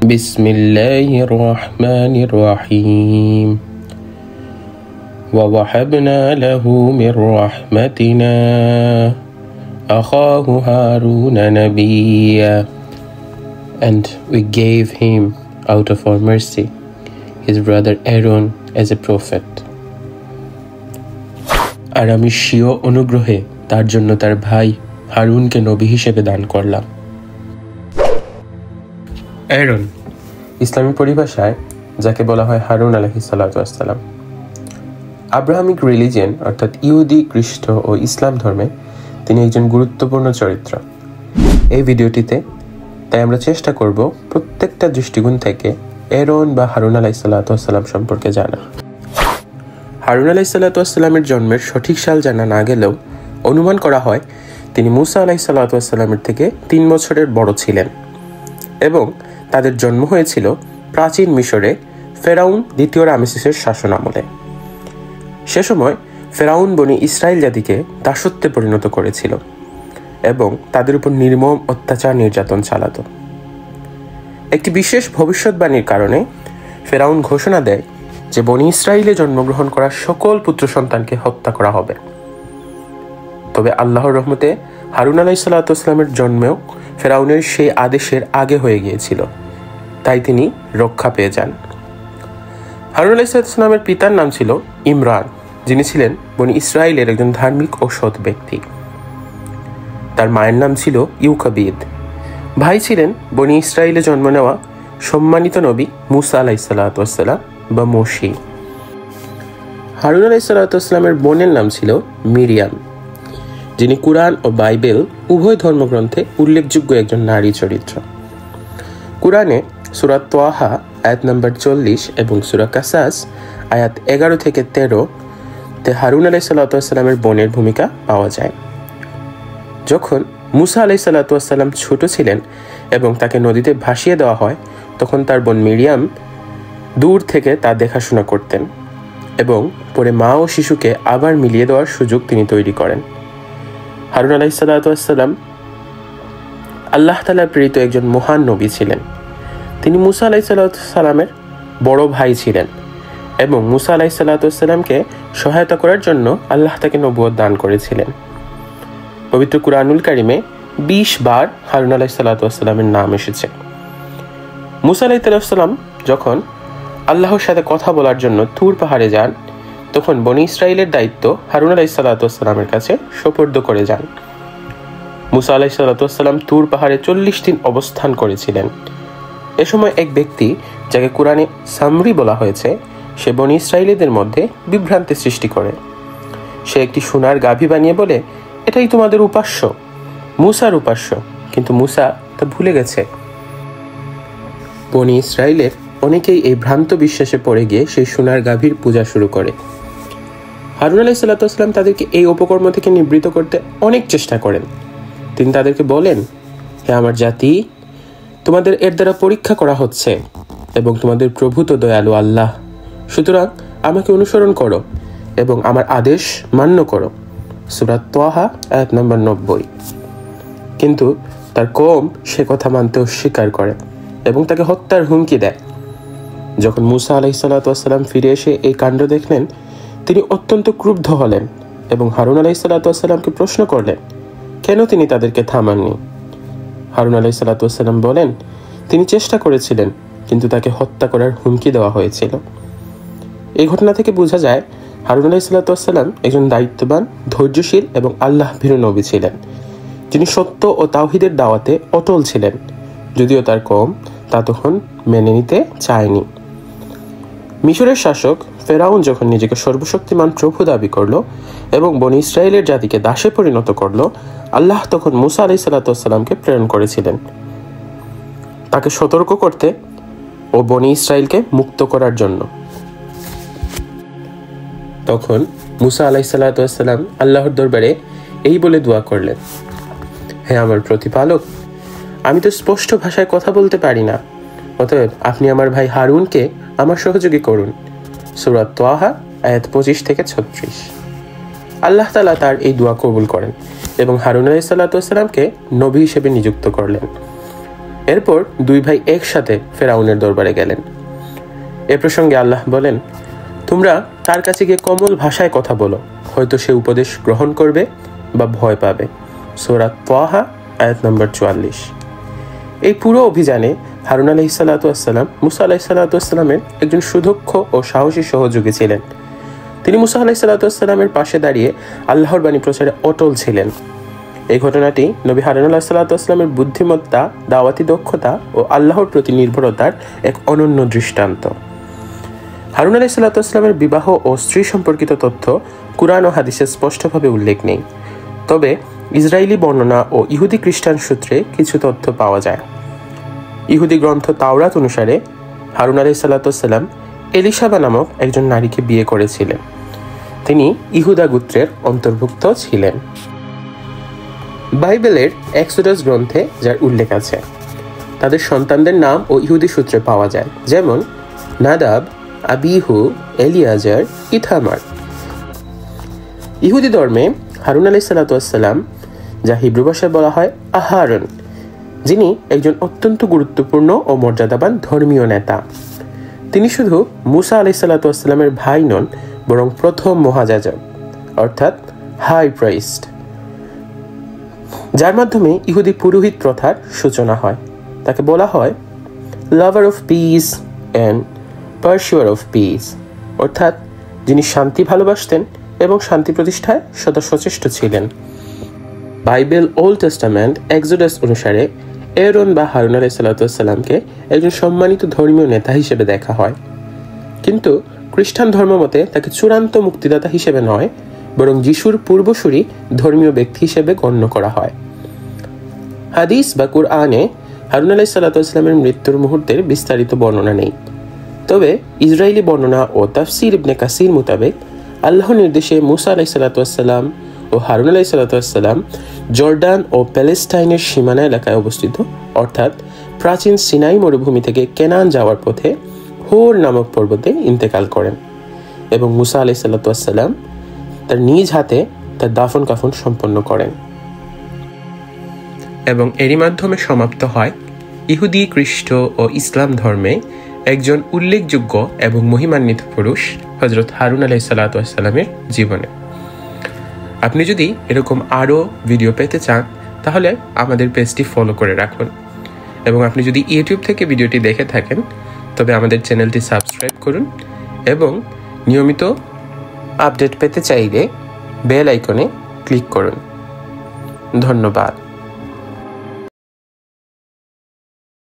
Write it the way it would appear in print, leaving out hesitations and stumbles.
বিসমিল্লাহির রহমানির রহিম ووهبنا له من رحمتنا أخاه هارون نبيا, and we gave him out of our mercy his brother Aaron as a prophet. আর আমি স্বীয় অনুগ্রহে তার জন্য তার ভাই হারুনকে নবী হিসেবে দান করলাম। অ্যারন ইসলামী পরিভাষায় যাকে বলা হয় হারুন আলাইহিস সালাতু ওয়াস সালাম। আব্রাহামিক রিলিজিয়ন অর্থাৎ ইহুদি, খ্রিস্ট ও ইসলাম ধর্মে তিনি একজন গুরুত্বপূর্ণ চরিত্র। এই ভিডিওটিতে তাই আমরা চেষ্টা করব প্রত্যেকটা দৃষ্টিকোণ থেকে অ্যারন বা হারুন আলাইহিস সালাতু ওয়াস সালাম সম্পর্কে জানা। হারুন আলাইহিস সালাতু ওয়াস সালামের জন্মের সঠিক সাল জানা না গেলেও অনুমান করা হয় তিনি মুসা আলাইহিস সালাতু ওয়াস সালামের থেকে 3 বছরের বড় ছিলেন এবং তাদের জন্ম হয়েছিল প্রাচীন মিশরে ফেরাউন দ্বিতীয় রামেসিসের শাসন আমলে। সে সময় ফেরাউন বনি ইসরায়েল জাতিকে দাসত্বে পরিণত করেছিল এবং তাদের উপর নির্মম অত্যাচার নির্যাতন চালাতো। একটি বিশেষ ভবিষ্যৎবাণীর কারণে ফেরাউন ঘোষণা দেয় যে বনি ইসরায়েলে জন্মগ্রহণ করা সকল পুত্র সন্তানকে হত্যা করা হবে। তবে আল্লাহর রহমতে হারুন আলাইহিস সালাতু ওয়াস সালামের জন্মেও ফেরাউনের সেই আদেশের আগে হয়ে গিয়েছিল, তাই তিনি রক্ষা পেয়ে যান। হারুন আলাইহিস সালাতু ওয়াস সালামের পিতার নাম ছিল ইমরান, যিনি ছিলেন বনি ইসরায়েলের একজন ধার্মিক ও সৎ ব্যক্তি। তার মায়ের নাম ছিল ইউকাবিদ। ভাই ছিলেন বনি ইসরায়েলে জন্ম নেওয়া সম্মানিত নবী মুসা আলাইহিস সালাতু ওয়াস সালাম বা মোশি। হারুন আলাইহিস সালাতু ওয়াস সালামের বোনের নাম ছিল মিরিয়াম, যিনি কুরআন ও বাইবেল উভয় ধর্মগ্রন্থে উল্লেখযোগ্য একজন নারী চরিত্র। কুরআনে সূরা তাহা আয়াত নম্বর 40 এবং সূরা কাসাস আয়াত 11 থেকে 13 তে হারুন আলাইহিস সালাতু ওয়াস সালামের বোনের ভূমিকা পাওয়া যায়। যখন মুসা আলাইহিস সালাতু ওয়াস সালাম ছোট ছিলেন এবং তাকে নদীতে ভাসিয়ে দেওয়া হয়, তখন তার বোন মিরিয়াম দূর থেকে তা দেখাশোনা করতেন এবং পরে মা ও শিশুকে আবার মিলিয়ে দেওয়ার সুযোগ তিনি তৈরি করেন। হারুন আলাইহিস সালাতু ওয়াস সালাম আল্লাহ তাআলার প্রেরিত একজন মহান নবী ছিলেন। তিনি মুসা আলাইহিস সালাতু ওয়াস সালামের বড় ভাই ছিলেন এবং মুসা আলাইহিস সালাতু ওয়াস সালামকে সহায়তা করার জন্য আল্লাহ তাকে নবুয়ত দান করেছিলেন। পবিত্র কুরআনুল কারীমে 20 বার হারুন আলাইহিস সালাতু ওয়াস সালামের নাম এসেছে। মুসা আলাইহিস সালাম যখন আল্লাহর সাথে কথা বলার জন্য তুর পাহাড়ে যান, তখন বনি ইসরায়েলের দায়িত্ব হারুন আলাইহিস সালাতু ওয়াস সালামের কাছে সোপর্দ করে যান। মুসা আলাইহিস সালাতু ওয়াস সালাম তুর পাহাড়ে 40 দিন অবস্থান করেছিলেন। এ সময় এক ব্যক্তি, যাকে কুরআনে সামরি বলা হয়েছে, সে বনি ইসরায়েলীদের মধ্যে বিভ্রান্তি সৃষ্টি করে। সে একটি সোনার গাভী বানিয়ে বলে, এটাই তোমাদের উপাস্য, মুসার উপাস্য, কিন্তু মুসা তা ভুলে গেছে। বনি ইসরায়েলের অনেকেই এই ভ্রান্ত বিশ্বাসে পড়ে গিয়ে সেই সোনার গাভীর পূজা শুরু করে। হারুন আলাইহিস সালাতু ওয়াস সালাম তাদেরকে এই অপকর্ম থেকে নিবৃত্ত করতে অনেক চেষ্টা করেন। তিনি তাদেরকে বলেন, হে আমার জাতি, তোমাদের এর দ্বারা পরীক্ষা করা হচ্ছে এবং তোমাদের প্রভু তো দয়ালু আল্লাহ, সুতরাং আমাকে অনুসরণ করো এবং আমার আদেশ মান্য করো। সূরা তাহা আয়াত নম্বর 90। কিন্তু তার কওম সে কথা মানতে অস্বীকার করে এবং তাকে হত্যার হুমকি দেয়। যখন মুসা আলাইহিস সালাতু ওয়াস সালাম ফিরে এসে এই কাণ্ড দেখলেন, তিনি অত্যন্ত ক্রুদ্ধ হলেন এবং হারুন আলাইহিস সালাতু ওয়াস সালামকে প্রশ্ন করলেন কেন তিনি তাদেরকে থামাননি। হারুন আলাইহিস সালাতু ওয়াস সালাম বলেন, তিনি চেষ্টা করেছিলেন কিন্তু তাকে হত্যা করার হুমকি দেওয়া হয়েছিল। এই ঘটনা থেকে বোঝা যায় হারুন আলাইহিস সালাতু ওয়াস সালাম একজন দায়িত্ববান, ধৈর্যশীল এবং আল্লাহ ভীরু নবী ছিলেন, যিনি সত্য ও তাওহীদের দাওয়াতে অটল ছিলেন, যদিও তার কওম তা তখন মেনে নিতে চায়নি। মিশরের শাসক ফেরাউন যখন নিজেকে সর্বশক্তিমান প্রভু দাবি করলো এবং বনি ইসরায়েলের জাতিকে দাসে পরিণত করলো, আল্লাহ তখন মুসা আলাইহিস সালাতু ওয়াস সালামকে প্রেরণ করেছিলেন তাকে সতর্ক করতে ও বনি ইসরায়েলকে মুক্ত করার জন্য। তখন মুসা আলাইহিস সালাতু ওয়াস সালাম আল্লাহর দরবারে এই বলে দোয়া করলেন, হে আমার প্রতিপালক, আমি তো স্পষ্ট ভাষায় কথা বলতে পারি না, অতএব আপনি আমার ভাই হারুনকে আমার সহযোগী করুন। সূরা তাহা আয়াত 25 থেকে 36। আল্লাহ তাআলা তার এই দোয়া কবুল করেন এবং হারুন আলাইহিস সালাতু ওয়াস সালামকে নবী হিসেবে নিযুক্ত করলেন। এরপর দুই ভাই একসাথে ফেরাউনের দরবারে গেলেন। এ প্রসঙ্গে আল্লাহ বলেন, তোমরা তার কাছে গিয়ে কোমল ভাষায় কথা বলো, হয়তো সে উপদেশ গ্রহণ করবে বা ভয় পাবে। সূরা তাহা আয়াত নম্বর 44। এই পুরো অভিযানে হারুন আলাইহিসসালাম মুসা আলাইহিসসালামের একজন সুদক্ষ ও সাহসী সহযোগী ছিলেন। তিনি মুসা আলাইহিসসালামের পাশে দাঁড়িয়ে আল্লাহর বাণী প্রচারে অটল ছিলেন। এই ঘটনাটি নবী হারুন আলাইহিসসালামের বুদ্ধিমত্তা, দাওয়াতি দক্ষতা ও আল্লাহর প্রতি নির্ভরতার এক অনন্য দৃষ্টান্ত। হারুন আলাইহিসসালামের বিবাহ ও স্ত্রী সম্পর্কিত তথ্য কুরআন ও হাদিসে স্পষ্টভাবে উল্লেখ নেই, তবে ইসরায়েলি বর্ণনা ও ইহুদি খ্রিস্টান সূত্রে কিছু তথ্য পাওয়া যায়। ইহুদি গ্রন্থ তাওরাত অনুসারে হারুন আলাইহিসসালাম এলিশাবা নামক একজন নারীকে বিয়ে করেছিলেন। তিনি ইহুদা গোত্রের অন্তর্ভুক্ত ছিলেন। বাইবেলের এক্সোডাস গ্রন্থে যার উল্লেখ আছে, তাদের সন্তানদের নাম ও ইহুদি সূত্রে পাওয়া যায়, যেমন নাদাব, আবিহু, এলিয়াজার, ইথামার। ইহুদি ধর্মে হারুন আলাইহিসসালাম, যা হিব্রু ভাষায় বলা হয় আহারন, যিনি একজন অত্যন্ত গুরুত্বপূর্ণ ও মর্যাদাবান ধর্মীয় নেতা। তিনি শুধু মুসা আলাইহিসসালামের ভাই নন, বরং প্রথম মহাযাজক, অর্থাৎ হাই প্রাইস্ট, যার মাধ্যমে ইহুদি পুরোহিত প্রথার সূচনা হয়। তাকে বলা হয় lover of peace and pursuer of peace, অর্থাৎ যিনি শান্তি ভালোবাসতেন এবং শান্তি প্রতিষ্ঠায় সদা সচেষ্ট ছিলেন। বাইবেল ওল্ড টেস্টামেন্ট এক্সোডাস অনুসারে এরন বা হারুন আলাইহিসসালামকে একজন সম্মানিত ধর্মীয় নেতা হিসেবে দেখা হয়, কিন্তু খ্রিস্টান ধর্মমতে তাকে চূড়ান্ত মুক্তিদাতা হিসেবে নয়, বরং যিশুর পূর্বসূরি ধর্মীয় ব্যক্তি হিসেবে গণ্য করা হয়। হাদিস বা কুরআনে হারুন আলাইহিসসালামের মৃত্যুর মুহূর্তের বিস্তারিত বর্ণনা নেই, তবে ইসরায়েলি বর্ণনা ও তাফসির ইবনে কাসির মোতাবেক আল্লাহর নির্দেশে মুসা আলাইহিসসালাম ও হারুন আলাইহিসসালাম জর্ডান ও প্যালেস্টাইনের সীমানা এলাকায় অবস্থিত, অর্থাৎ প্রাচীন সিনাই মরুভূমি থেকে কেনান যাওয়ার পথে হোর নামক পর্বতে ইন্তেকাল করেন এবং মুসা আলাইহিসসালাম তার নিজ হাতে তার দাফন কাফন সম্পন্ন করেন। এবং এরই মাধ্যমে সমাপ্ত হয় ইহুদি, খ্রিস্ট ও ইসলাম ধর্মে একজন উল্লেখযোগ্য এবং মহিমান্বিত পুরুষ হযরত হারুন আলাইহিসসালামের জীবনে। আপনি যদি এরকম আরও ভিডিও পেতে চান তাহলে আমাদের পেজটি ফলো করে রাখুন, এবং আপনি যদি ইউটিউব থেকে ভিডিওটি দেখে থাকেন তবে আমাদের চ্যানেলটি সাবস্ক্রাইব করুন, এবং নিয়মিত আপডেট পেতে চাইলে বেল আইকনে ক্লিক করুন। ধন্যবাদ।